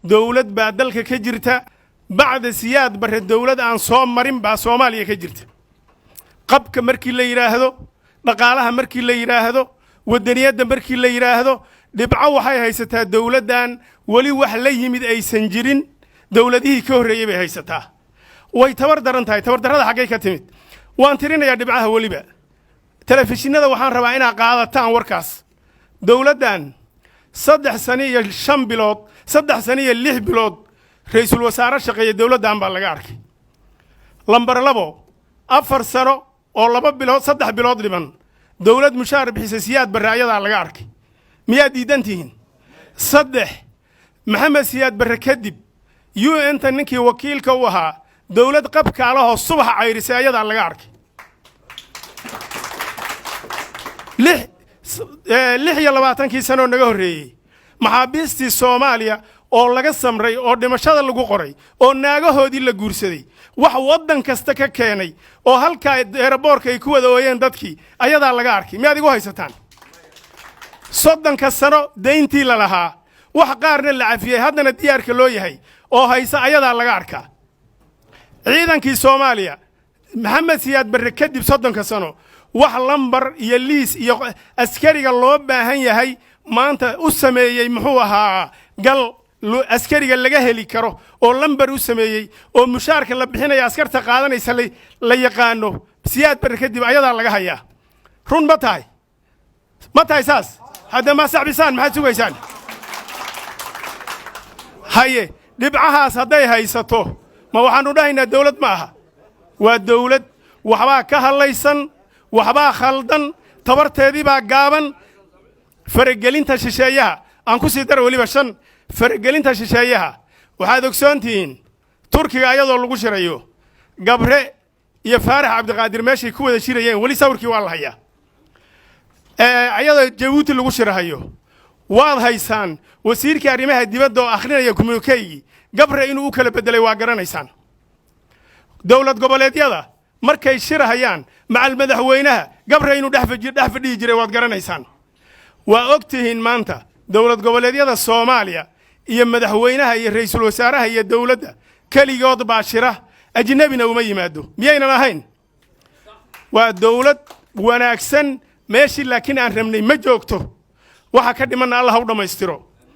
dawlad baa dalka ka jirta bacda siyaad barre dawlad aan soo marin baa Soomaaliya ka jirta qabka markii la yiraahdo dhaqaalaha markii la yiraahdo wadaniyada markii la yiraahdo dhibco waxay haysataa dawladan wali wax la yimid aysan jirin dawladihii ka horeeyay bay haysataa way tabar daran tahay tabar darada xagee ka timid waan tirinayaa dhibcaha waliba telefishinada waxaan rabaa inaa qaadataan warkaas dawladan 3 sano iyo 5 bilood 3 sano iyo 6 bilood ra'iisul wasaare shaqeeya dawladan baa laga arkay lambar 2 4 sano oo 2 bilood 3 bilood dhiban dawlad mushaar bixisa siyaad baraayada laga arkay miyaa diidantihiin 3 maxamed siyaad barre kadib UN ta ninkii wakiilka u ahaa dawlad qabka laho subax cayrisay ayada laga arkay 26 sano naga horeeyay maxaabiistii Soomaaliya oo laga samray oo dhimashada lagu qoray oo naagahoodii la guursaday wax wadan kasta ka keenay oo halka airportka ay ku wada ooyeen dadkii ayada laga arkay miyaad igu haysataan 30 sano deyntii la lahaa wax qaarna la cafiyay haddana diyaarka loo yahay oo haysa ayada laga arkaa ciidankii Soomaaliya maxamed siyaad barre kadib 30 sano wax lambar iyo liis iyo askariga loo baahan yahay maanta u sameeyay muxuu ahaa gal askariga laga heli karo oo lambar u sameeyay oo mushaarka la bixinaya askarta qaadanaysa la yaqaano siyaad barre kadib ayada laga hayaa run ma tahay saas hadda ma saxbisaan maxaad sugaysaan haye dhibcahaas hadday haysato ma waxaanu dhahaynaa dawlad ma aha waa dawlad waxbaa ka hadlaysan waxbaa khaldan tabarteedii baa gaaban faragelinta shisheeyaha aan ku sii daro waliba 5 faragelinta shisheeyaha waxaad ogsoontihiin Turkiga ayadoo lagu shirayo Gabre iyo Faarax Cabdiqaadir meeshay ku wada shirayeen wali sawirkii waa la hayaa ayadoo Jabuuti lagu shirayo waad haysaan wasiirka arrimaha dibadda oo akhrinaya communique Gabre inuu kala bedelay waa garanaysaan dawlad goboleedyada markay shirahayaan macal madaxweynaha Gabre inuu dhex fadhiyi jiray waad garanaysaan waa ogtihiin maanta dawlad goboleedyada Soomaaliya iyo madaxweynaha iyo ra'iisul wasaaraha iyo dawladda kaligood baa shira ajnabina uma yimaado miyaynan ahayn waa dawlad wanaagsan meeshii laakiin aan rabnay ma joogto waxa ka dhiman Allah u dhameystiro